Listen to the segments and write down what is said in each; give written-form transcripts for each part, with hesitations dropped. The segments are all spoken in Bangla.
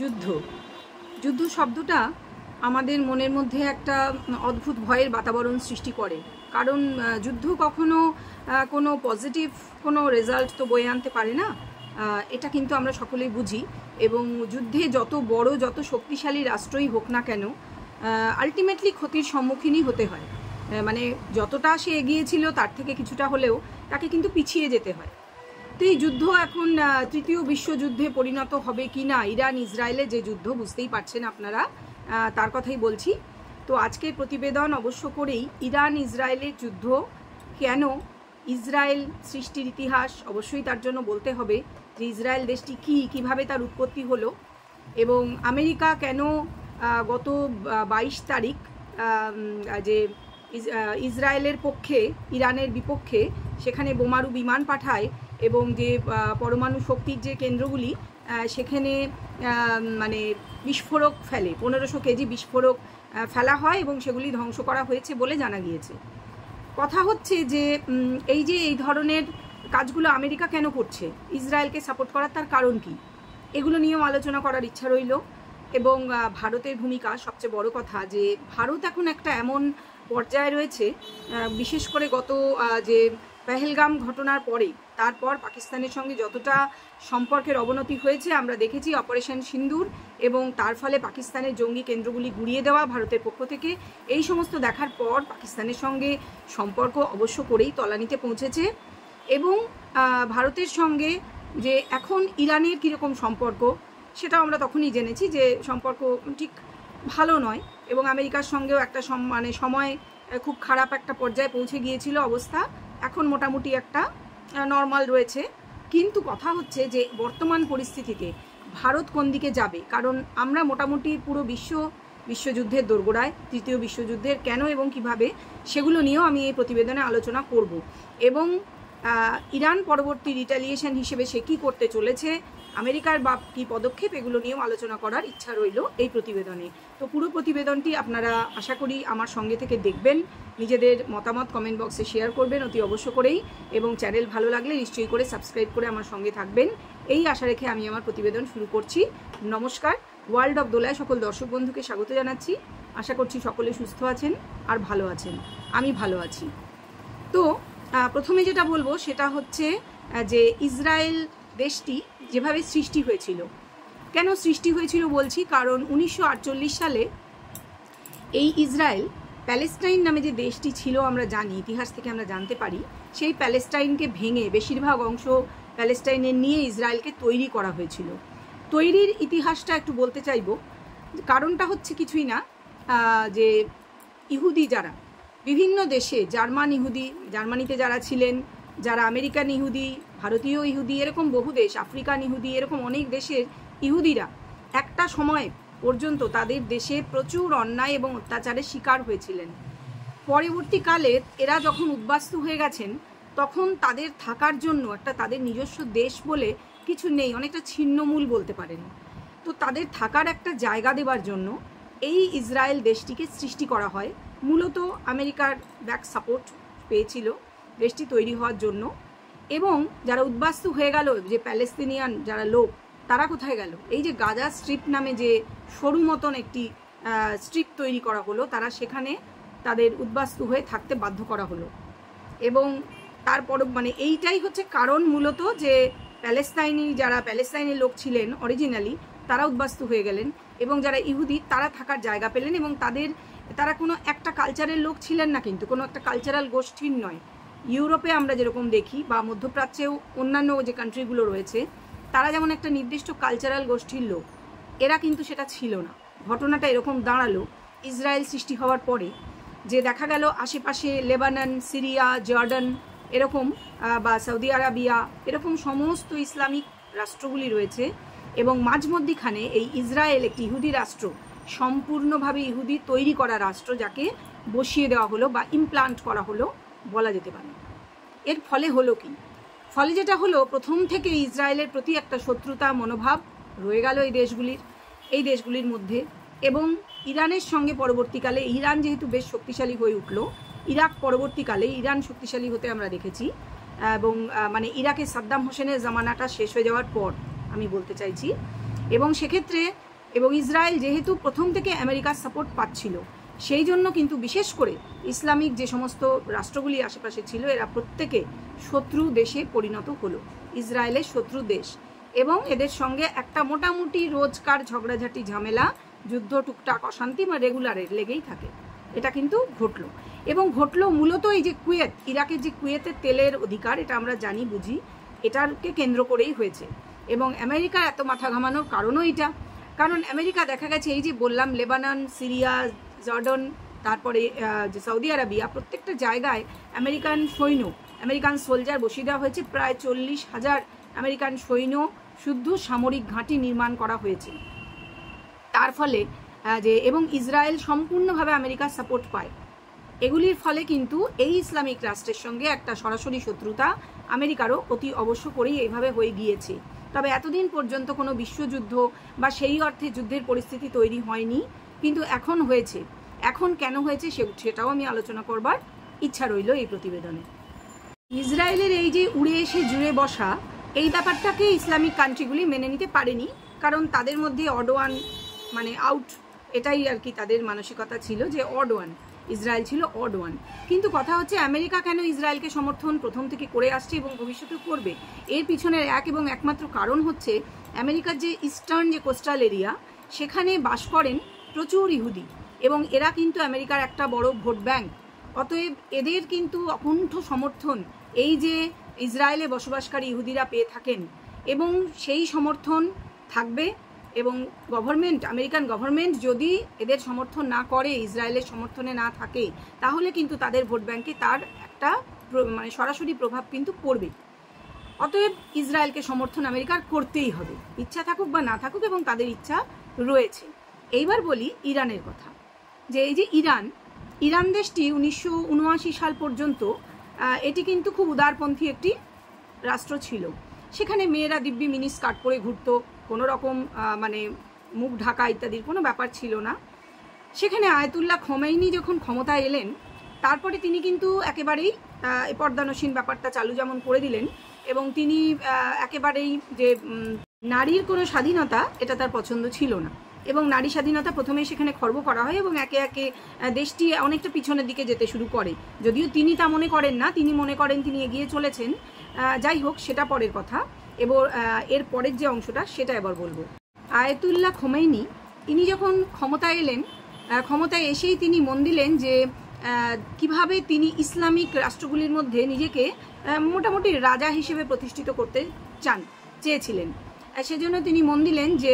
যুদ্ধ যুদ্ধ শব্দটা আমাদের মনের মধ্যে একটা অদ্ভুত ভয়ের বাতাবরণ সৃষ্টি করে। কারণ যুদ্ধ কখনো কোনো পজিটিভ কোনো রেজাল্ট তো বয়ে আনতে পারে না, এটা কিন্তু আমরা সকলেই বুঝি। এবং যুদ্ধে যত বড় যত শক্তিশালী রাষ্ট্রই হোক না কেন, আলটিমেটলি ক্ষতির সম্মুখীনই হতে হয়। মানে যতটা সে এগিয়েছিল তার থেকে কিছুটা হলেও তাকে কিন্তু পিছিয়ে যেতে হয়। তো এই যুদ্ধ এখন তৃতীয় বিশ্বযুদ্ধে পরিণত হবে কি না, ইরান ইসরায়েলের যে যুদ্ধ, বুঝতেই পারছেন আপনারা, তার কথাই বলছি। তো আজকের প্রতিবেদন অবশ্য করেই ইরান ইসরায়েলের যুদ্ধ, কেন ইসরায়েল সৃষ্টির ইতিহাস অবশ্যই তার জন্য বলতে হবে যে ইসরায়েল দেশটি কিভাবে তার উৎপত্তি হলো, এবং আমেরিকা কেন গত 22 তারিখ যে ইসরায়েলের পক্ষে ইরানের বিপক্ষে সেখানে বোমারু বিমান পাঠায়, এবং যে পরমাণু শক্তির যে কেন্দ্রগুলি সেখানে মানে বিস্ফোরক ফেলে, 1500 কেজি বিস্ফোরক ফেলা হয় এবং সেগুলি ধ্বংস করা হয়েছে বলে জানা গিয়েছে। কথা হচ্ছে যে এই ধরনের কাজগুলো আমেরিকা কেন করছে, ইসরায়েলকে সাপোর্ট করার তার কারণ কি, এগুলো নিয়েও আলোচনা করার ইচ্ছা রইল। এবং ভারতের ভূমিকা সবচেয়ে বড় কথা, যে ভারত এখন একটা এমন পর্যায়ে রয়েছে, বিশেষ করে গত যে পেহেলগাম ঘটনার পরে তারপর পাকিস্তানের সঙ্গে যতটা সম্পর্কের অবনতি হয়েছে আমরা দেখেছি, অপারেশন সিন্দুর এবং তার ফলে পাকিস্তানের জঙ্গি কেন্দ্রগুলি গুড়িয়ে দেওয়া ভারতের পক্ষ থেকে, এই সমস্ত দেখার পর পাকিস্তানের সঙ্গে সম্পর্ক অবশ্য করেই তলানিতে পৌঁছেছে। এবং ভারতের সঙ্গে যে এখন ইরানের কীরকম সম্পর্ক সেটাও আমরা তখনই জেনেছি যে সম্পর্ক ঠিক ভালো নয়, এবং আমেরিকার সঙ্গেও একটা সময় খুব খারাপ একটা পর্যায়ে পৌঁছে গিয়েছিল অবস্থা। এখন মোটামুটি একটা নর্মাল রয়েছে। কিন্তু কথা হচ্ছে যে বর্তমান পরিস্থিতিতে ভারত কোন দিকে যাবে, কারণ আমরা মোটামুটি পুরো বিশ্বযুদ্ধের দোরগোড়ায়, তৃতীয় বিশ্বযুদ্ধের কেন এবং কিভাবে, সেগুলো নিয়েও আমি এই প্রতিবেদনে আলোচনা করব। এবং ইরান পরবর্তী রিটালিয়েশন হিসেবে সে কী করতে চলেছে, আমেরিকার বা কী পদক্ষেপ, এগুলো নিয়েও আলোচনা করার ইচ্ছা রইল এই প্রতিবেদনে। তো পুরো প্রতিবেদনটি আপনারা আশা করি আমার সঙ্গে থেকে দেখবেন, নিজেদের মতামত কমেন্ট বক্সে শেয়ার করবেন অতি অবশ্য করেই, এবং চ্যানেল ভালো লাগলে নিশ্চয়ই করে সাবস্ক্রাইব করে আমার সঙ্গে থাকবেন, এই আশা রেখে আমি আমার প্রতিবেদন শুরু করছি। নমস্কার, ওয়ার্ল্ড অফ দোলায় সকল দর্শক বন্ধুকে স্বাগত জানাচ্ছি। আশা করছি সকলে সুস্থ আছেন আর ভালো আছেন, আমি ভালো আছি। তো প্রথমে যেটা বলবো সেটা হচ্ছে যে ইসরায়েল দেশটি যেভাবে সৃষ্টি হয়েছিল, কেন সৃষ্টি হয়েছিল বলছি, কারণ 1948 সালে এই ইসরায়েল, প্যালেস্টাইন নামে যে দেশটি ছিল আমরা জানি, ইতিহাস থেকে আমরা জানতে পারি, সেই প্যালেস্টাইনকে ভেঙে বেশিরভাগ অংশ প্যালেস্টাইনের নিয়ে ইসরায়েলকে তৈরি করা হয়েছিল। তৈরির ইতিহাসটা একটু বলতে চাইব। কারণটা হচ্ছে কিছুই না, যে ইহুদি যারা বিভিন্ন দেশে, জার্মানিতে যারা ছিলেন, যারা আমেরিকান ইহুদি, ভারতীয় ইহুদি, এরকম বহু দেশ, আফ্রিকান ইহুদি, এরকম অনেক দেশের ইহুদিরা একটা সময় পর্যন্ত তাদের দেশে প্রচুর অন্যায় এবং অত্যাচারের শিকার হয়েছিলেন। পরবর্তীকালে এরা যখন উদ্বাস্তু হয়ে গেছেন, তখন তাদের থাকার জন্য একটা তাদের নিজস্ব দেশ বলে কিছু নেই, অনেকটা ছিন্নমূল বলতে পারেন। তো তাদের থাকার একটা জায়গা দেবার জন্য এই ইসরায়েল দেশটিকে সৃষ্টি করা হয়। মূলত আমেরিকার ব্যাক সাপোর্ট পেয়েছিল দেশটি তৈরি হওয়ার জন্য। এবং যারা উদ্বাস্তু হয়ে গেল, যে প্যালেস্তিনিয়ান যারা লোক, তারা কোথায় গেল, এই যে গাজা স্ট্রিপ নামে যে সরু মতন একটি স্ট্রিপ তৈরি করা হলো, তারা সেখানে তাদের উদ্বাস্তু হয়ে থাকতে বাধ্য করা হলো। এবং তারপর এইটাই হচ্ছে কারণ মূলত, যে প্যালেস্তাইনের লোক ছিলেন অরিজিনালি, তারা উদ্বাস্তু হয়ে গেলেন, এবং যারা ইহুদি তারা থাকার জায়গা পেলেন। এবং তারা কোনো একটা কালচারের লোক ছিলেন না, কিন্তু কোনো একটা কালচারাল গোষ্ঠীর নয়। ইউরোপে আমরা যেরকম দেখি, বা মধ্যপ্রাচ্যেও অন্যান্য যে কান্ট্রিগুলো রয়েছে, তারা যেমন একটা নির্দিষ্ট কালচারাল গোষ্ঠীর লোক, এরা কিন্তু সেটা ছিল না। ঘটনাটা এরকম দাঁড়ালো ইসরায়েল সৃষ্টি হওয়ার পরে, যে দেখা গেল আশেপাশে লেবানন, সিরিয়া, জর্ডান এরকম, বা সৌদি আরবিয়া, এরকম সমস্ত ইসলামিক রাষ্ট্রগুলি রয়েছে, এবং মাঝমধ্যিখানে এই ইসরায়েল একটি ইহুদি রাষ্ট্র, সম্পূর্ণভাবে ইহুদি তৈরি করা রাষ্ট্র, যাকে বসিয়ে দেওয়া হলো বা ইমপ্লান্ট করা হলো বলা যেতে পারে। এর ফলে হলো কি, ফলে যেটা হলো, প্রথম থেকে ইসরায়েলের প্রতি একটা শত্রুতা মনোভাব রয়ে গেল এই দেশগুলির মধ্যে। এবং ইরানের সঙ্গে পরবর্তীকালে, ইরান যেহেতু বেশ শক্তিশালী হয়ে উঠলো, ইরাক পরবর্তীকালে ইরান শক্তিশালী হতে আমরা দেখেছি। এবং ইরাকে সাদ্দাম হোসেনের জামানাটা শেষ হয়ে যাওয়ার পর আমি বলতে চাইছি। এবং সেক্ষেত্রে এবং ইসরায়েল যেহেতু প্রথম থেকে আমেরিকার সাপোর্ট পাচ্ছিল, সেই জন্য কিন্তু বিশেষ করে ইসলামিক যে সমস্ত রাষ্ট্রগুলি আশেপাশে ছিল এরা প্রত্যেকে শত্রু দেশে পরিণত হলো, ইসরায়েলের শত্রু দেশ। এবং এদের সঙ্গে একটা মোটামুটি রোজকার ঝগড়াঝাটি, ঝামেলা, যুদ্ধ, টুকটাক অশান্তি বা রেগুলারের লেগেই থাকে। এটা কিন্তু ঘটলো। এবং ঘটলো মূলত এই যে কুয়েত, ইরাকের যে কুয়েতের তেলের অধিকার, এটা আমরা জানি বুঝি, এটাকে কেন্দ্র করেই হয়েছে। এবং আমেরিকার এত মাথা ঘামানোর কারণও এটা, কারণ আমেরিকা দেখা গেছে এই যে বললাম লেবানন, সিরিয়া, জর্ডন, তারপরে যে সৌদি আরবিয়া, প্রত্যেকটা জায়গায় আমেরিকান সৈন্য, আমেরিকান সোলজার বসিয়ে দেওয়া হয়েছে। প্রায় 40,000 আমেরিকান সৈন্য শুদ্ধ সামরিক ঘাঁটি নির্মাণ করা হয়েছে। তার ফলে এবং ইসরায়েল সম্পূর্ণভাবে আমেরিকার সাপোর্ট পায়। এগুলির ফলে কিন্তু এই ইসলামিক রাষ্ট্রের সঙ্গে একটা সরাসরি শত্রুতা আমেরিকারও অতি অবশ্য করেই এইভাবে হয়ে গিয়েছে। তবে এতদিন পর্যন্ত কোনো বিশ্বযুদ্ধ বা সেই অর্থে যুদ্ধের পরিস্থিতি তৈরি হয়নি, কিন্তু এখন হয়েছে। এখন কেন হয়েছে সেটাও আমি আলোচনা করবার ইচ্ছা রইল এই প্রতিবেদনে। ইসরায়েলের এই যে উড়ে এসে জুড়ে বসা, এই ব্যাপারটাকে ইসলামিক কান্ট্রিগুলি মেনে নিতে পারেনি, কারণ তাদের মধ্যে অড ওয়ান মানে আউট, এটাই আর কি তাদের মানসিকতা ছিল যে অড ওয়ান, ইসরায়েল ছিল অড ওয়ান। কিন্তু কথা হচ্ছে আমেরিকা কেন ইসরায়েলকে সমর্থন প্রথম থেকে করে আসছে এবং ভবিষ্যতেও করবে, এর পিছনের এক এবং একমাত্র কারণ হচ্ছে আমেরিকার যে ইস্টার্ন যে কোস্টাল এরিয়া, সেখানে বাস করেন প্রচুর ইহুদি এবং এরা কিন্তু আমেরিকার একটা বড় ভোট ব্যাংক। অতএব এদের কিন্তু অকুণ্ঠ সমর্থন এই যে ইসরায়েলে বসবাসকারী ইহুদিরা পেয়ে থাকেন, এবং সেই সমর্থন থাকবে। এবং গভর্নমেন্ট, আমেরিকান গভর্নমেন্ট যদি এদের সমর্থন না করে, ইসরায়েলের সমর্থনে না থাকে, তাহলে কিন্তু তাদের ভোট ব্যাংকে তার একটা মানে সরাসরি প্রভাব কিন্তু পড়বে। অতএব ইসরায়েলকে সমর্থন আমেরিকার করতেই হবে, ইচ্ছা থাকুক বা না থাকুক, এবং তাদের ইচ্ছা রয়েছে। এইবার বলি ইরানের কথা, যে এই যে ইরান দেশটি 1979 সাল পর্যন্ত এটি কিন্তু খুব উদারপন্থী একটি রাষ্ট্র ছিল। সেখানে মেয়েরা দিব্যি মিনি স্কার্ট পরে ঘুরতো, কোনো রকম মানে মুখ ঢাকা ইত্যাদির কোনো ব্যাপার ছিল না। সেখানে আয়াতুল্লাহ খোমেনি যখন ক্ষমতায় এলেন, তারপরে তিনি কিন্তু একেবারেই পর্দানসীন ব্যাপারটা চালু যেমন করে দিলেন, এবং তিনি একেবারেই যে নারীর কোনো স্বাধীনতা, এটা তার পছন্দ ছিল না। এবং নারী স্বাধীনতা প্রথমেই সেখানে খর্ব করা হয় এবং একে একে দেশটি অনেকটা পিছনের দিকে যেতে শুরু করে। যদিও তিনি তা মনে করেন না, তিনি মনে করেন তিনি এগিয়ে চলেছেন। যাই হোক, সেটা পরের কথা। এবং এর পরের যে অংশটা সেটা এবার বলবো। আয়াতুল্লাহ খোমেনি ইনি যখন ক্ষমতায় এলেন, ক্ষমতায় এসেই তিনি মন দিলেন যে কিভাবে তিনি ইসলামিক রাষ্ট্রগুলির মধ্যে নিজেকে মোটামুটি রাজা হিসেবে প্রতিষ্ঠিত করতে চেয়েছিলেন। সেজন্য তিনি মন দিলেন যে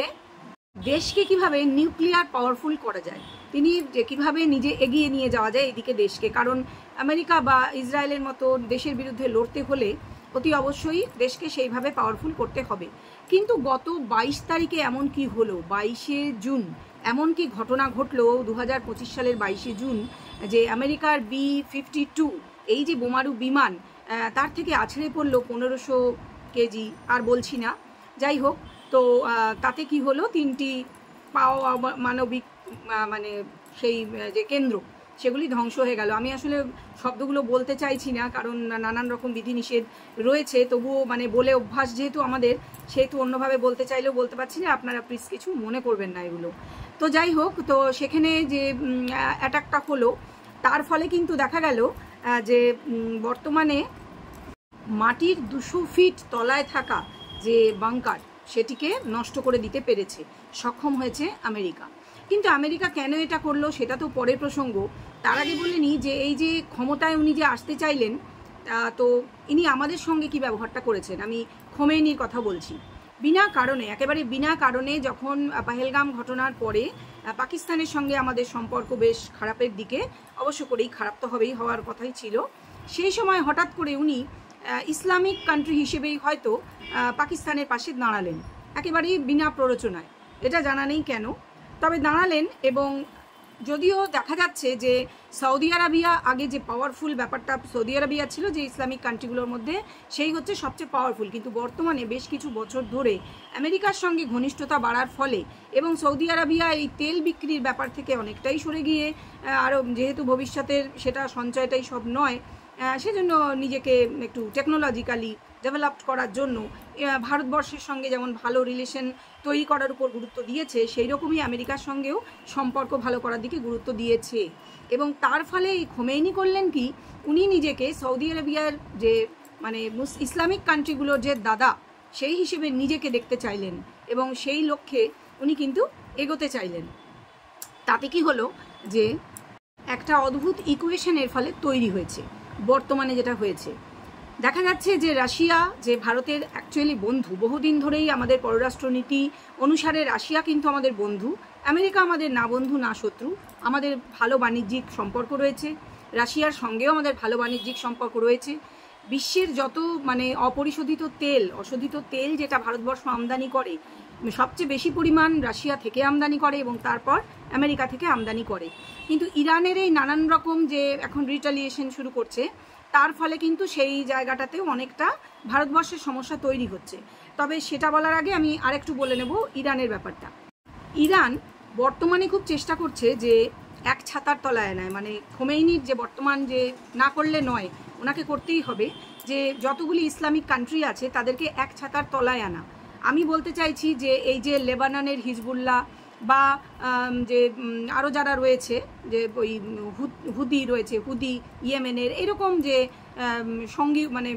দেশকে কিভাবে নিউক্লিয়ার পাওয়ারফুল করা যায়, তিনি যে কিভাবে নিজে এগিয়ে নিয়ে যাওয়া যায় এদিকে দেশকে। কারণ আমেরিকা বা ইসরায়েলের মতো দেশের বিরুদ্ধে লড়তে হলে অতি অবশ্যই দেশকে সেইভাবে পাওয়ারফুল করতে হবে। কিন্তু গত 22 তারিখে এমন কি হলো, 22শে জুন এমন কি ঘটনা ঘটলো 2025 সালের 22শে জুন, যে আমেরিকার B-52 এই যে বোমারু বিমান, তার থেকে আছড়ে পড়লো 1500 কেজি, আর বলছি না। যাই হোক, তো তাতে কি হলো, 3টি মানবিক মানে সেই যে কেন্দ্র, সেগুলি ধ্বংস হয়ে গেল। আমি আসলে শব্দগুলো বলতে চাইছি না, কারণ নানান রকম বিধিনিষেধ রয়েছে, তবুও মানে বলে অভ্যাস যেহেতু আমাদের, সেহেতু অন্যভাবে বলতে চাইলেও বলতে পারছি না, আপনারা প্লিজ কিছু মনে করবেন না এগুলো। তো যাই হোক, তো সেখানে যে অ্যাটাকটা হলো, তার ফলে কিন্তু দেখা গেল যে বর্তমানে মাটির 200 ফিট তলায় থাকা যে বাংকার, সেটিকে নষ্ট করে দিতে পেরেছে, সক্ষম হয়েছে আমেরিকা। কিন্তু আমেরিকা কেন এটা করলো সেটা তো পরের প্রসঙ্গ। তার আগে বলে নিই যে এই যে ক্ষমতায় উনি যে আসতে চাইলেন, তো ইনি আমাদের সঙ্গে কি ব্যবহারটা করেছেন, আমি খোমেনির কথা বলছি। বিনা কারণে, একেবারে বিনা কারণে, যখন পাহেলগাম ঘটনার পরে পাকিস্তানের সঙ্গে আমাদের সম্পর্ক বেশ খারাপের দিকে, অবশ্য করেই খারাপ তো হবেই, হওয়ার কথাই ছিল, সেই সময় হঠাৎ করে উনি ইসলামিক কান্ট্রি হিসেবেই হয়তো পাকিস্তানের পাশে দাঁড়ালেন, একেবারেই বিনা প্ররোচনায়, এটা জানা নেই কেন, তবে দাঁড়ালেন। এবং যদিও দেখা যাচ্ছে যে সৌদি আরবিয়া আগে যে পাওয়ারফুল ব্যাপারটা সৌদি আরবিয়া ছিল যে ইসলামিক কান্ট্রিগুলোর মধ্যে, সেই হচ্ছে সবচেয়ে পাওয়ারফুল, কিন্তু বর্তমানে বেশ কিছু বছর ধরে আমেরিকার সঙ্গে ঘনিষ্ঠতা বাড়ার ফলে এবং সৌদি আরবিয়া এই তেল বিক্রির ব্যাপার থেকে অনেকটাই সরে গিয়ে, আরও যেহেতু ভবিষ্যতের সেটা সঞ্চয়টাই সব নয়, সেজন্য নিজেকে একটু টেকনোলজিক্যালি ডেভেলপড করার জন্য ভারতবর্ষের সঙ্গে যেমন ভালো রিলেশন তৈরি করার উপর গুরুত্ব দিয়েছে, সেই রকমই আমেরিকার সঙ্গেও সম্পর্ক ভালো করার দিকে গুরুত্ব দিয়েছে। এবং তার ফলে এই খোমেনি করলেন কি, উনি নিজেকে সৌদি আরবিয়ার যে মানে ইসলামিক কান্ট্রিগুলোর যে দাদা সেই হিসেবে নিজেকে দেখতে চাইলেন এবং সেই লক্ষ্যে উনি কিন্তু এগোতে চাইলেন। তাতে কি হলো যে একটা অদ্ভুত ইকুয়েশনের ফলে তৈরি হয়েছে বর্তমানে যেটা হয়েছে। দেখা যাচ্ছে যে রাশিয়া যে ভারতের অ্যাকচুয়ালি বন্ধু, বহুদিন ধরেই আমাদের পররাষ্ট্রনীতি অনুসারে রাশিয়া কিন্তু আমাদের বন্ধু, আমেরিকা আমাদের না বন্ধু না শত্রু, আমাদের ভালো বাণিজ্যিক সম্পর্ক রয়েছে, রাশিয়ার সঙ্গেও আমাদের ভালো বাণিজ্যিক সম্পর্ক রয়েছে। বিশ্বের যত মানে অপরিশোধিত তেল, অশোধিত তেল যেটা ভারতবর্ষ আমদানি করে, সবচেয়ে বেশি পরিমাণ রাশিয়া থেকে আমদানি করে এবং তারপর আমেরিকা থেকে আমদানি করে। কিন্তু ইরানের এই নানান রকম যে এখন রিটালিয়েশন শুরু করছে, তার ফলে কিন্তু সেই জায়গাটাতেও অনেকটা ভারতবর্ষের সমস্যা তৈরি হচ্ছে। তবে সেটা বলার আগে আমি আরেকটু বলে নেব ইরানের ব্যাপারটা। ইরান বর্তমানে খুব চেষ্টা করছে যে এক ছাতার তলায় নেয়, মানে খোমেনির যে বর্তমান যে না করলে নয়, ওনাকে করতেই হবে, যে যতগুলি ইসলামিক কান্ট্রি আছে তাদেরকে এক ছাতার তলায় আনা। আমি বলতে চাইছি যে এই যে লেবাননের হিজবুল্লাহ বা যে আরও যারা রয়েছে, যে ওই হুদি রয়েছে, হুদি ইয়েমেনের, এরকম যে সঙ্গী মানে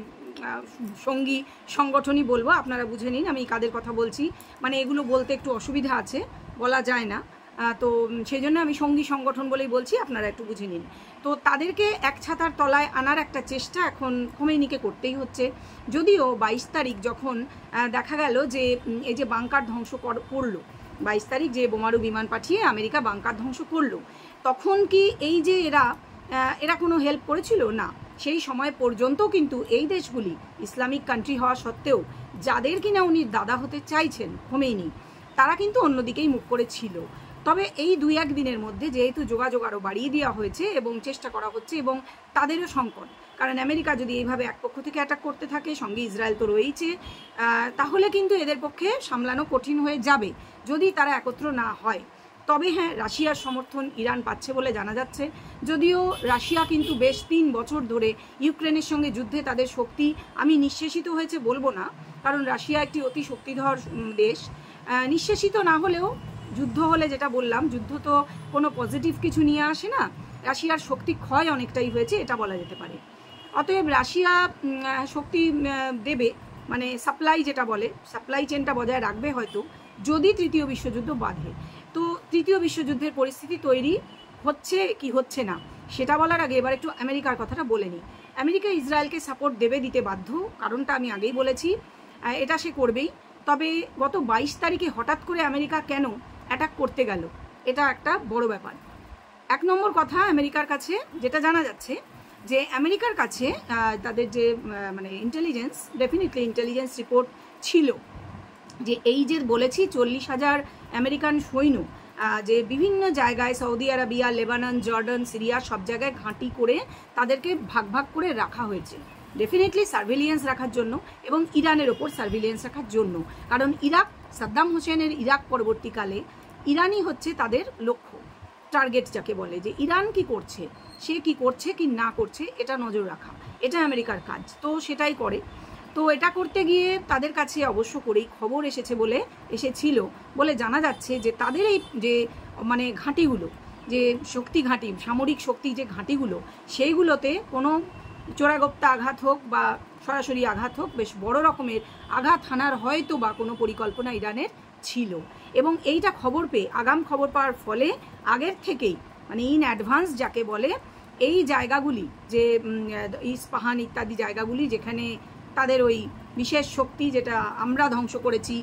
সঙ্গী সংগঠনই বলবো, আপনারা বুঝে নিন আমি কাদের কথা বলছি। মানে এগুলো বলতে একটু অসুবিধা আছে, বলা যায় না, তো সেই জন্য আমি সঙ্গী সংগঠন বলেই বলছি, আপনারা একটু বুঝে নিন। তো তাদেরকে এক ছাতার তলায় আনার একটা চেষ্টা এখন খোমেনিকে করতেই হচ্ছে। যদিও 22 তারিখ যখন দেখা গেল যে এই যে বাংকার ধ্বংস করলো, 22 তারিখ যে বোমারু বিমান পাঠিয়ে আমেরিকা বাংকার ধ্বংস করলো, তখন কি এই যে এরা কোনো হেল্প করেছিল? না। সেই সময় পর্যন্ত কিন্তু এই দেশগুলি ইসলামিক কান্ট্রি হওয়া সত্ত্বেও যাদের কিনা উনি দাদা হতে চাইছেন খোমেনি, তারা কিন্তু অন্যদিকেই মুখ করেছিল। তবে এই 2-1 দিনের মধ্যে যেহেতু যোগাযোগ আরও বাড়িয়ে দেওয়া হয়েছে এবং চেষ্টা করা হচ্ছে, এবং তাদেরও সংকট, কারণ আমেরিকা যদি এইভাবে এক পক্ষ থেকে অ্যাটাক করতে থাকে, সঙ্গে ইসরায়েল তো রয়েইছে, তাহলে কিন্তু এদের পক্ষে সামলানো কঠিন হয়ে যাবে যদি তারা একত্র না হয়। তবে হ্যাঁ, রাশিয়ার সমর্থন ইরান পাচ্ছে বলে জানা যাচ্ছে। যদিও রাশিয়া কিন্তু বেশ 3 বছর ধরে ইউক্রেনের সঙ্গে যুদ্ধে তাদের শক্তি আমি নিঃশেষিত হয়েছে বলবো না, কারণ রাশিয়া একটি অতি শক্তিধর দেশ। নিঃশেষিত না হলেও যুদ্ধ হলে যেটা বললাম, যুদ্ধ তো কোনো পজিটিভ কিছু নিয়ে আসে না, রাশিয়ার শক্তি ক্ষয় অনেকটাই হয়েছে এটা বলা যেতে পারে। অতএব রাশিয়া শক্তি দেবে, মানে সাপ্লাই যেটা বলে, সাপ্লাই চেনটা বজায় রাখবে হয়তো, যদি তৃতীয় বিশ্বযুদ্ধ বাধে। তো তৃতীয় বিশ্বযুদ্ধের পরিস্থিতি তৈরি হচ্ছে কি হচ্ছে না সেটা বলার আগে এবার একটু আমেরিকার কথাটা বলে নিই। আমেরিকা ইসরায়েলকে সাপোর্ট দিতে বাধ্য, কারণটা আমি আগেই বলেছি, এটা সে করবেই। তবে গত 22 তারিখে হঠাৎ করে আমেরিকা কেন অ্যাটাক করতে গেল, এটা একটা বড় ব্যাপার। 1 নম্বর কথা, আমেরিকার কাছে যেটা জানা যাচ্ছে যে আমেরিকার কাছে তাদের যে মানে ইন্টেলিজেন্স, ডেফিনেটলি ইন্টেলিজেন্স রিপোর্ট ছিল যে এই যে বলেছি 40,000 আমেরিকান সৈন্য যে বিভিন্ন জায়গায় Saudi Arabia, Lebanon, Jordan, Syria সব জায়গায় ঘাঁটি করে তাদেরকে ভাগ ভাগ করে রাখা হয়েছে, ডেফিনেটলি সার্ভিলিয়েন্স রাখার জন্য এবং ইরানের ওপর সার্ভিলিয়েন্স রাখার জন্য। কারণ ইরাক, সাদ্দাম হোসেনের ইরাক পরবর্তীকালে ইরানই হচ্ছে তাদের লক্ষ্য, টার্গেট যাকে বলে, যে ইরান কি করছে, সে কি করছে কি না করছে এটা নজর রাখা, এটা আমেরিকার কাজ, তো সেটাই করে। তো এটা করতে গিয়ে তাদের কাছে অবশ্য করেই খবর এসেছিল বলে জানা যাচ্ছে যে তাদের এই যে মানে ঘাঁটিগুলো, যে শক্তি ঘাঁটি, সামরিক শক্তি যে ঘাঁটিগুলো, সেইগুলোতে কোনো চোরাগোপ্তা আঘাত হোক বা সরাসরি আঘাত হোক, বেশ বড় রকমের আঘাত হানার হয়তো বা কোনো পরিকল্পনা ইরানের ছিল। এবং এইটা খবর পেয়ে, আগাম খবর পাওয়ার ফলে আগের থেকেই মানে ইন অ্যাডভান্স যাকে বলে, এই জায়গাগুলি যে ইস্পাহান ইত্যাদি জায়গাগুলি যেখানে তাদের ওই বিশেষ শক্তি যেটা আমরা ধ্বংস করেছি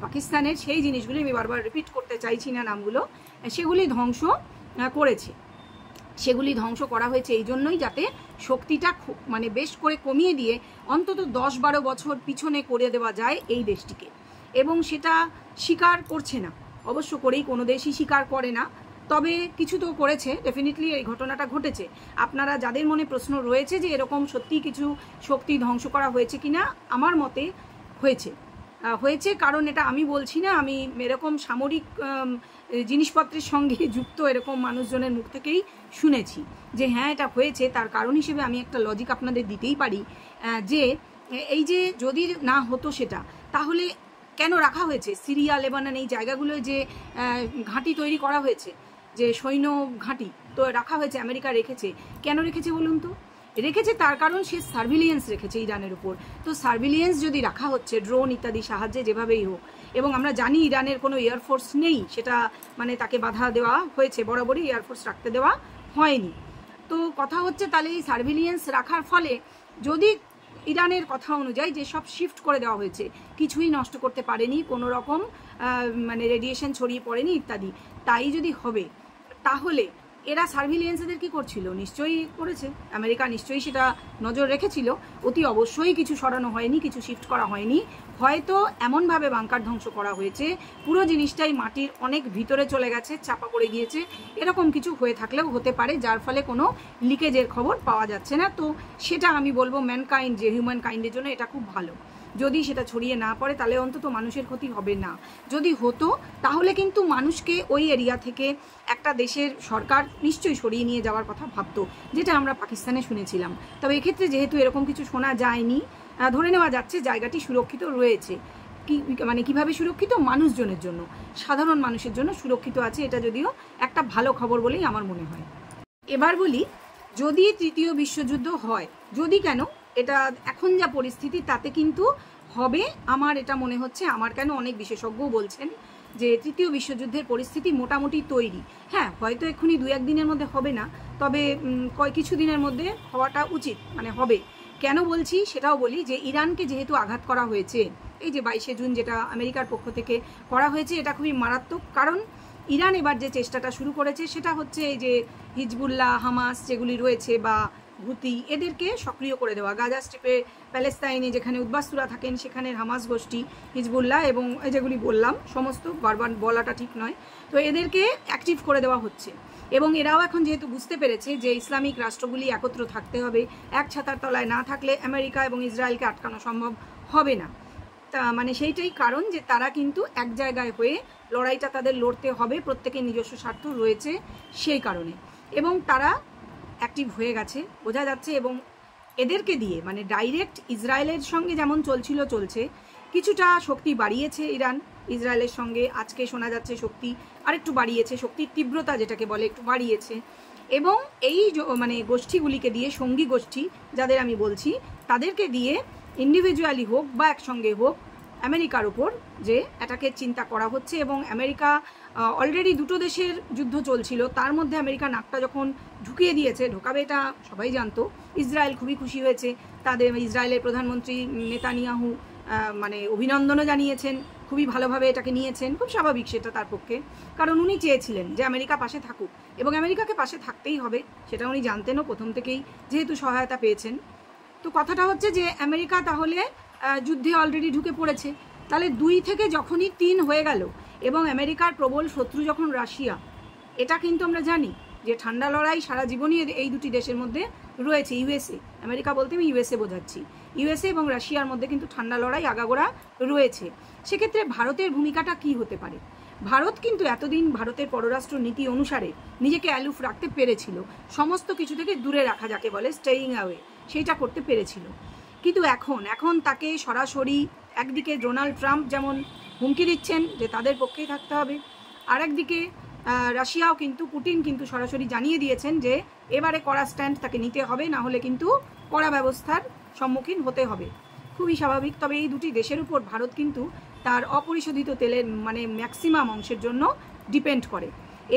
পাকিস্তানের, সেই জিনিসগুলি আমি বারবার রিপিট করতে চাইছি না নামগুলো, সেগুলি ধ্বংস করেছে। সেগুলি ধ্বংস করা হয়েছে এই জন্যই যাতে শক্তিটা মানে বেশ করে কমিয়ে দিয়ে অন্তত 10-12 বছর পিছনে করে দেওয়া যায় এই দেশটিকে। এবং সেটা স্বীকার করছে না, অবশ্য করেই কোনো দেশই স্বীকার করে না, তবে কিছু তো করেছে, ডেফিনেটলি এই ঘটনাটা ঘটেছে। আপনারা যাদের মনে প্রশ্ন রয়েছে যে এরকম সত্যি কিছু শক্তি ধ্বংস করা হয়েছে কিনা, আমার মতে হয়েছে, কারণ এটা আমি বলছি না, আমি এরকম সামরিক জিনিসপত্রের সঙ্গে যুক্ত এরকম মানুষজনের মুখ থেকেই শুনেছি যে হ্যাঁ এটা হয়েছে। তার কারণ হিসেবে আমি একটা লজিক আপনাদের দিতেই পারি যে এই যে যদি না হতো সেটা, তাহলে কেন রাখা হয়েছে সিরিয়া, লেবানন এই জায়গাগুলোয় যে ঘাঁটি তৈরি করা হয়েছে, যে সৈন্য ঘাঁটি তো রাখা হয়েছে, আমেরিকা রেখেছে। কেন রেখেছে বলুন তো? রেখেছে তার কারণ সে সার্ভিলিয়েন্স রেখেছে ইরানের উপর। তো সার্ভিলিয়েন্স যদি রাখা হচ্ছে ড্রোন ইত্যাদি সাহায্যে যেভাবেই হোক, এবং আমরা জানি ইরানের কোনো এয়ারফোর্স নেই, সেটা মানে তাকে বাধা দেওয়া হয়েছে, বরাবরই এয়ারফোর্স রাখতে দেওয়া হয়নি। তো কথা হচ্ছে তাহলে এই সার্ভিলিয়েন্স রাখার ফলে যদি ইরানের কথা অনুযায়ী যে সব শিফট করে দেওয়া হয়েছে, কিছুই নষ্ট করতে পারেনি, কোনো রকম মানে রেডিয়েশন ছড়িয়ে পড়েনি ইত্যাদি, তাই যদি হবে তাহলে এরা সার্ভিলিয়েন্স এদের কি করছিল? নিশ্চয়ই করেছে, আমেরিকা নিশ্চয়ই সেটা নজর রেখেছিল। অতি অবশ্যই কিছু সরানো হয়নি, কিছু শিফট করা হয়নি, হয়তো এমনভাবে বাংকার ধ্বংস করা হয়েছে পুরো জিনিসটাই মাটির অনেক ভিতরে চলে গেছে, চাপা পড়ে গিয়েছে, এরকম কিছু হয়ে থাকলেও হতে পারে, যার ফলে কোনো লিকেজের খবর পাওয়া যাচ্ছে না। তো সেটা আমি বলবো ম্যানকাইন্ড, যে হিউম্যান কাইন্ডের জন্য এটা খুব ভালো। যদি সেটা ছড়িয়ে না পড়ে তাহলে অন্তত মানুষের ক্ষতি হবে না। যদি হতো তাহলে কিন্তু মানুষকে ওই এরিয়া থেকে একটা দেশের সরকার নিশ্চয়ই সরিয়ে নিয়ে যাওয়ার কথা ভাবতো, যেটা আমরা পাকিস্তানে শুনেছিলাম। তবে এক্ষেত্রে যেহেতু এরকম কিছু শোনা যায়নি, ধরে নেওয়া যাচ্ছে জায়গাটি সুরক্ষিত রয়েছে। মানে কিভাবে সুরক্ষিত? মানুষজনের জন্য, সাধারণ মানুষের জন্য সুরক্ষিত আছে। এটা যদিও একটা ভালো খবর বলেই আমার মনে হয়। এবার বলি, যদি তৃতীয় বিশ্বযুদ্ধ হয়, যদি কেন, এটা এখন যা পরিস্থিতি তাতে কিন্তু হবে আমার এটা মনে হচ্ছে। আমার কেন, অনেক বিশেষজ্ঞও বলছেন যে তৃতীয় বিশ্বযুদ্ধের পরিস্থিতি মোটামুটি তৈরি। হ্যাঁ, হয়তো এক্ষুনি 2-1 দিনের মধ্যে হবে না, তবে কিছু দিনের মধ্যে হওয়াটা উচিত, মানে হবে। কেন বলছি সেটাও বলি, যে ইরানকে যেহেতু আঘাত করা হয়েছে, এই যে 22শে জুন যেটা আমেরিকার পক্ষ থেকে করা হয়েছে, এটা খুবই মারাত্মক। কারণ ইরান এবার যে চেষ্টাটা শুরু করেছে সেটা হচ্ছে এই যে হিজবুল্লাহ, হামাস যেগুলি রয়েছে বা হুতি, এদেরকে সক্রিয় করে দেওয়া। গাজা স্ট্রিপে প্যালেস্তাইনে যেখানে উদ্বাস্তুরা থাকেন সেখানের হামাস গোষ্ঠী, হিজবুল্লাহ এবং যেগুলি বললাম সমস্ত, বারবার বলাটা ঠিক নয়, তো এদেরকে অ্যাক্টিভ করে দেওয়া হচ্ছে। এবং এরাও এখন যেহেতু বুঝতে পেরেছে যে ইসলামিক রাষ্ট্রগুলি একত্র থাকতে হবে, এক ছাতার তলায় না থাকলে আমেরিকা এবং ইসরায়েলকে আটকানো সম্ভব হবে না। তা মানে সেইটাই কারণ যে তারা কিন্তু এক জায়গায় হয়ে লড়াইটা তাদের লড়তে হবে, প্রত্যেকের নিজস্ব স্বার্থ রয়েছে সেই কারণে। এবং তারা অ্যাক্টিভ হয়ে গেছে বোঝা যাচ্ছে। এবং এদেরকে দিয়ে মানে ডাইরেক্ট ইসরায়েলের সঙ্গে যেমন চলছে, কিছুটা শক্তি বাড়িয়েছে ইরান ইসরায়েলের সঙ্গে। আজকে শোনা যাচ্ছে শক্তি আরেকটু বাড়িয়েছে, শক্তির তীব্রতা যেটাকে বলে একটু বাড়িয়েছে। এবং এই মানে গোষ্ঠীগুলিকে দিয়ে, সঙ্গী গোষ্ঠী যাদের আমি বলছি, তাদেরকে দিয়ে ইন্ডিভিজুয়ালি হোক বা একসঙ্গে হোক আমেরিকার উপর যে অ্যাটাকের চিন্তা করা হচ্ছে। এবং আমেরিকা অলরেডি দুটো দেশের যুদ্ধ চলছিল, তার মধ্যে আমেরিকা নাকটা যখন ঢুকিয়ে দিয়েছে, ঢোকাবে এটা সবাই জানতো, ইসরায়েল খুবই খুশি হয়েছে। তাদের ইসরায়েলের প্রধানমন্ত্রী নেতানিয়াহু মানে অভিনন্দনও জানিয়েছেন, খুবই ভালোভাবে এটাকে নিয়েছেন, খুব স্বাভাবিক সেটা তার পক্ষে, কারণ উনি চেয়েছিলেন যে আমেরিকা পাশে থাকুক এবং আমেরিকাকে পাশে থাকতেই হবে, সেটা উনি জানতেনও প্রথম থেকেই যেহেতু সহায়তা পেয়েছেন। তো কথাটা হচ্ছে যে আমেরিকা তাহলে যুদ্ধে অলরেডি ঢুকে পড়েছে, তাহলে 2 থেকে যখনই 3 হয়ে গেল, এবং আমেরিকার প্রবল শত্রু যখন রাশিয়া, এটা কিন্তু আমরা জানি যে ঠান্ডা লড়াই সারা জীবনই এই দুটি দেশের মধ্যে রয়েছে। ইউএসএ, আমেরিকা বলতে আমি ইউএসএ বোঝাচ্ছি, ইউএসএ এবং রাশিয়ার মধ্যে কিন্তু ঠান্ডা লড়াই আগাগোড়া রয়েছে। সেক্ষেত্রে ভারতের ভূমিকাটা কি হতে পারে? ভারত কিন্তু এতদিন ভারতের পররাষ্ট্র নীতি অনুসারে নিজেকে অ্যালুফ রাখতে পেরেছিল, সমস্ত কিছু থেকে দূরে রাখা যাকে বলে স্টেইং অ্যাওয়ে, সেইটা করতে পেরেছিল। কিন্তু এখন তাকে সরাসরি একদিকে ডোনাল্ড ট্রাম্প যেমন হুমকি দিচ্ছেন যে তাদের পক্ষেই থাকতে হবে, আর একদিকে রাশিয়াও কিন্তু, পুতিন কিন্তু সরাসরি জানিয়ে দিয়েছেন যে এবারে কড়া স্ট্যান্ড তাকে নিতে হবে, না হলে কিন্তু কড়া ব্যবস্থার সম্মুখীন হতে হবে। খুবই স্বাভাবিক। তবে এই দুটি দেশের উপর ভারত কিন্তু তার অপরিশোধিত তেলের মানে ম্যাক্সিমাম অংশের জন্য ডিপেন্ড করে।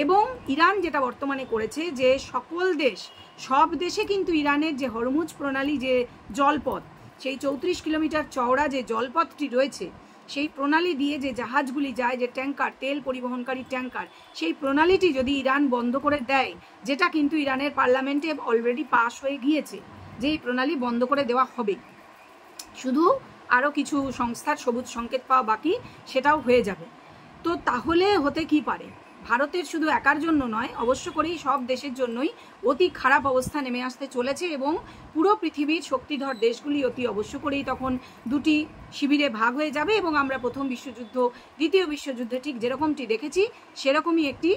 এবং ইরান যেটা বর্তমানে করেছে যে সকল দেশ, সব দেশে কিন্তু ইরানের যে হরমুজ প্রণালী, যে জলপথ, সেই 34 কিলোমিটার চওড়া যে জলপথটি রয়েছে, সেই প্রণালী দিয়ে যে জাহাজগুলি যায়, যে ট্যাঙ্কার, তেল পরিবহনকারী ট্যাঙ্কার, সেই প্রণালীটি যদি ইরান বন্ধ করে দেয়, যেটা কিন্তু ইরানের পার্লামেন্টে অলরেডি পাশ হয়ে গিয়েছে যে এই প্রণালী বন্ধ করে দেওয়া হবে, শুধু আরও কিছু সংস্থার সবুজ সংকেত পাওয়া বাকি, সেটাও হয়ে যাবে। তো তাহলে হতে কি পারে? ভারতের শুধু একার জন্য নয়, অবশ্য করেই সব দেশের জন্যই অতি খারাপ অবস্থা নেমে আসতে চলেছে এবং পুরো পৃথিবীর শক্তিধর দেশগুলি অতি অবশ্য করেই তখন দুটি শিবিরে ভাগ হয়ে যাবে এবং আমরা প্রথম বিশ্বযুদ্ধ, দ্বিতীয় বিশ্বযুদ্ধে ঠিক যেরকমটি দেখেছি সেরকমই একটি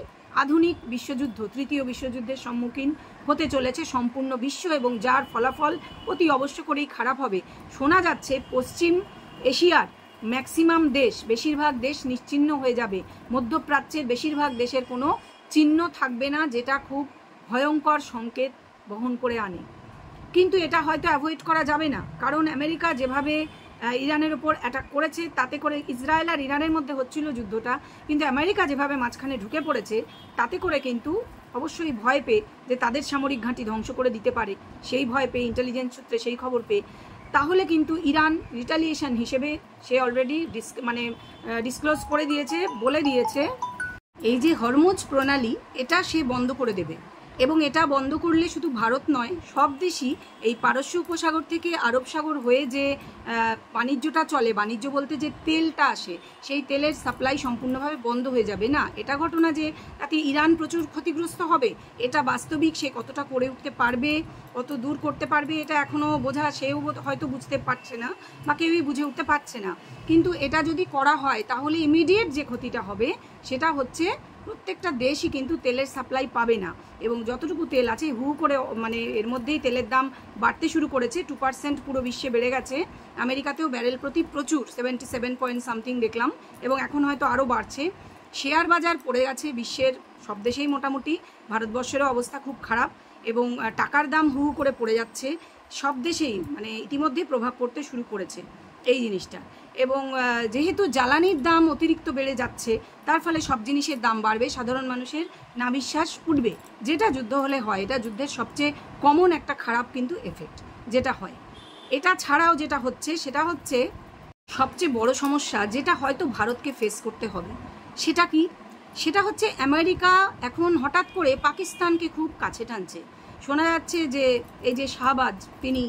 আধুনিক বিশ্বযুদ্ধ, তৃতীয় বিশ্বযুদ্ধের সম্মুখীন হতে চলেছে সম্পূর্ণ বিশ্ব এবং যার ফলাফল অতি অবশ্য করেই খারাপ হবে। শোনা যাচ্ছে পশ্চিম এশিয়ার ম্যাক্সিমাম দেশ, বেশিরভাগ দেশ নিশ্চিহ্ন হয়ে যাবে, মধ্যপ্রাচ্যের বেশিরভাগ দেশের কোনো চিহ্ন থাকবে না, যেটা খুব ভয়ঙ্কর সংকেত বহন করে আনে। কিন্তু এটা হয়তো অ্যাভয়েড করা যাবে না, কারণ আমেরিকা যেভাবে ইরানের ওপর অ্যাটাক করেছে, তাতে করে ইসরায়েল আর ইরানের মধ্যে হচ্ছিল যুদ্ধটা, কিন্তু আমেরিকা যেভাবে মাঝখানে ঢুকে পড়েছে তাতে করে কিন্তু অবশ্যই ভয় পেয়ে যে তাদের সামরিক ঘাঁটি ধ্বংস করে দিতে পারে, সেই ভয় পেয়ে, ইন্টেলিজেন্স সূত্রে সেই খবর পেয়ে, তাহলে কিন্তু ইরান রিটালিয়েশন হিসেবে সে অলরেডি ডিসক্লোজ করে দিয়েছে, বলে দিয়েছে এই যে হরমুজ প্রণালী এটা সে বন্ধ করে দেবে। এবং এটা বন্ধ করলে শুধু ভারত নয়, সব দেশই এই পারস্য উপসাগর থেকে আরব সাগর হয়ে যে বাণিজ্যটা চলে, বাণিজ্য বলতে যে তেলটা আসে, সেই তেলের সাপ্লাই সম্পূর্ণভাবে বন্ধ হয়ে যাবে। না, এটা ঘটনা যে তাতে ইরান প্রচুর ক্ষতিগ্রস্ত হবে, এটা বাস্তবিক সে কতটা করে উঠতে পারবে, কত দূর করতে পারবে, এটা এখনও বোঝা, সেও হয়তো বুঝতে পারছে না বা কেউই বুঝে উঠতে পারছে না। কিন্তু এটা যদি করা হয় তাহলে ইমিডিয়েট যে ক্ষতিটা হবে সেটা হচ্ছে প্রত্যেকটা দেশই কিন্তু তেলের সাপ্লাই পাবে না এবং যতটুকু তেল আছে হু করে এর মধ্যেই তেলের দাম বাড়তে শুরু করেছে। 2% পুরো বিশ্বে বেড়ে গেছে, আমেরিকাতেও ব্যারেল প্রতি প্রচুর 77 পয়েন্ট সামথিং দেখলাম এবং এখন হয়তো আরও বাড়ছে। শেয়ার বাজার পড়ে গেছে বিশ্বের সব দেশেই মোটামুটি, ভারতবর্ষেরও অবস্থা খুব খারাপ এবং টাকার দাম হু করে পড়ে যাচ্ছে সব দেশেই, ইতিমধ্যে প্রভাব পড়তে শুরু করেছে এই জিনিসটা। এবং যেহেতু জ্বালানির দাম অতিরিক্ত বেড়ে যাচ্ছে, তার ফলে সব জিনিসের দাম বাড়বে, সাধারণ মানুষের নাবিশ্বাস উঠবে, যেটা যুদ্ধ হলে হয়। এটা যুদ্ধের সবচেয়ে কমন একটা খারাপ কিন্তু এফেক্ট যেটা হয়। এটা ছাড়াও যেটা হচ্ছে সেটা হচ্ছে সবচেয়ে বড় সমস্যা, যেটা হয়তো ভারতকে ফেস করতে হবে। সেটা কি? সেটা হচ্ছে আমেরিকা এখন হঠাৎ করে পাকিস্তানকে খুব কাছে টানছে। শোনা যাচ্ছে যে এই যে শাহবাজ, তিনি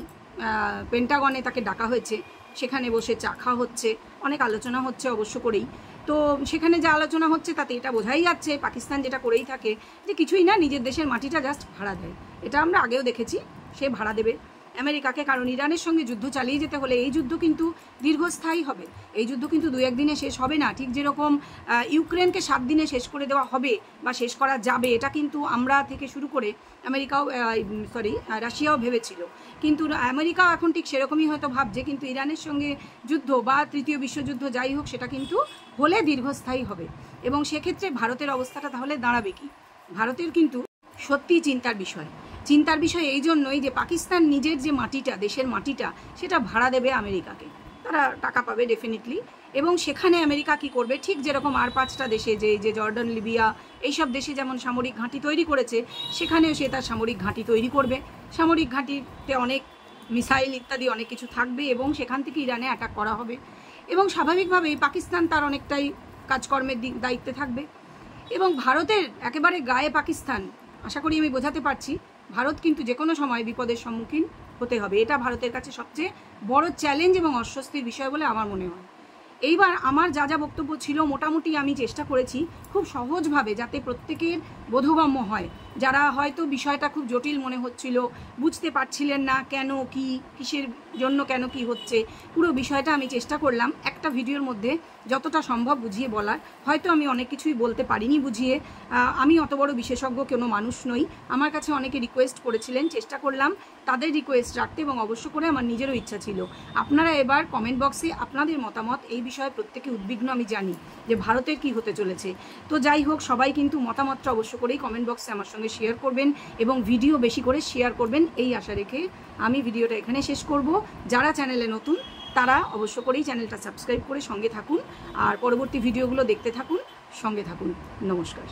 পেন্টাগনে তাকে ডাকা হয়েছে, সেখানে বসে চা খাওয়া হচ্ছে, অনেক আলোচনা হচ্ছে অবশ্য করেই। তো সেখানে যে আলোচনা হচ্ছে তাতে এটা বোঝাই যাচ্ছে পাকিস্তান যেটা করেই থাকে যে কিছুই না, নিজের দেশের মাটিটা জাস্ট ভাড়া দেয়। এটা আমরা আগেও দেখেছি, সে ভাড়া দেবে আমেরিকাকে, কারণ ইরানের সঙ্গে যুদ্ধ চালিয়ে যেতে হলে এই যুদ্ধ কিন্তু দীর্ঘস্থায়ী হবে, এই যুদ্ধ কিন্তু 2-1 দিনে শেষ হবে না। ঠিক যেরকম ইউক্রেনকে 7 দিনে শেষ করে দেওয়া হবে বা শেষ করা যাবে, এটা কিন্তু আমরা থেকে শুরু করে আমেরিকাও রাশিয়াও ভেবেছিল, কিন্তু আমেরিকাও এখন ঠিক সেরকমই হয়তো ভাবছে। কিন্তু ইরানের সঙ্গে যুদ্ধ বা তৃতীয় বিশ্বযুদ্ধ যাই হোক, সেটা কিন্তু হলে দীর্ঘস্থায়ী হবে এবং সেক্ষেত্রে ভারতের অবস্থাটা তাহলে দাঁড়াবে কি? ভারতের কিন্তু সত্যিই চিন্তার বিষয় এই জন্যই যে পাকিস্তান নিজের যে মাটিটা, দেশের মাটিটা, সেটা ভাড়া দেবে আমেরিকাকে, তারা টাকা পাবে ডেফিনেটলি। এবং সেখানে আমেরিকা কি করবে, ঠিক যেরকম আর 5টা দেশে যে জর্ডান, লিবিয়া, এইসব দেশে যেমন সামরিক ঘাঁটি তৈরি করেছে, সেখানেও সে তার সামরিক ঘাঁটি তৈরি করবে। সামরিক ঘাঁটিতে অনেক মিসাইল ইত্যাদি অনেক কিছু থাকবে এবং সেখান থেকে ইরানে অ্যাটাক করা হবে এবং স্বাভাবিকভাবেই পাকিস্তান তার অনেকটাই কাজকর্মের দায়িত্বে থাকবে এবং ভারতের একেবারে গায়ে পাকিস্তান। আশা করি আমি বোঝাতে পারছি, ভারত কিন্তু যে কোনো সময় বিপদের সম্মুখীন হতে হবে। এটা ভারতের কাছে সবচেয়ে বড় চ্যালেঞ্জ এবং অস্বস্তির বিষয় বলে আমার মনে হয়। এইবার আমার যা বক্তব্য ছিল মোটামুটি আমি চেষ্টা করেছি খুব সহজভাবে, যাতে প্রত্যেকের বোধগম্য হয়। যারা হয়তো বিষয়টা খুব জটিল মনে হচ্ছিল, বুঝতে পারছিলেন না কেন কি, কিসের জন্য কেন কি হচ্ছে, পুরো বিষয়টা আমি চেষ্টা করলাম একটা ভিডিওর মধ্যে যতটা সম্ভব বুঝিয়ে বলার। হয়তো আমি অনেক কিছুই বলতে পারিনি বুঝিয়ে, আমি অত বড় বিশেষজ্ঞ কোনো মানুষ নই। আমার কাছে অনেকে রিকোয়েস্ট করেছিলেন, চেষ্টা করলাম তাদের রিকোয়েস্ট রাখতে এবং অবশ্য করে আমার নিজেরও ইচ্ছা ছিল। আপনারা এবার কমেন্ট বক্সে আপনাদের মতামত, এই বিষয়ে প্রত্যেকে উদ্বিগ্ন আমি জানি যে ভারতের কি হতে চলেছে। তো যাই হোক, সবাই কিন্তু মতামতটা অবশ্য করেই কমেন্ট বক্সে আমার সঙ্গে শেয়ার করবেন এবং ভিডিও বেশি করে শেয়ার করবেন, এই আশা রেখে আমি ভিডিওটা এখানে শেষ করব। যারা চ্যানেলে নতুন তারা অবশ্য করেই চ্যানেলটা সাবস্ক্রাইব করে সঙ্গে থাকুন আর পরবর্তী ভিডিওগুলো দেখতে থাকুন, সঙ্গে থাকুন। নমস্কার।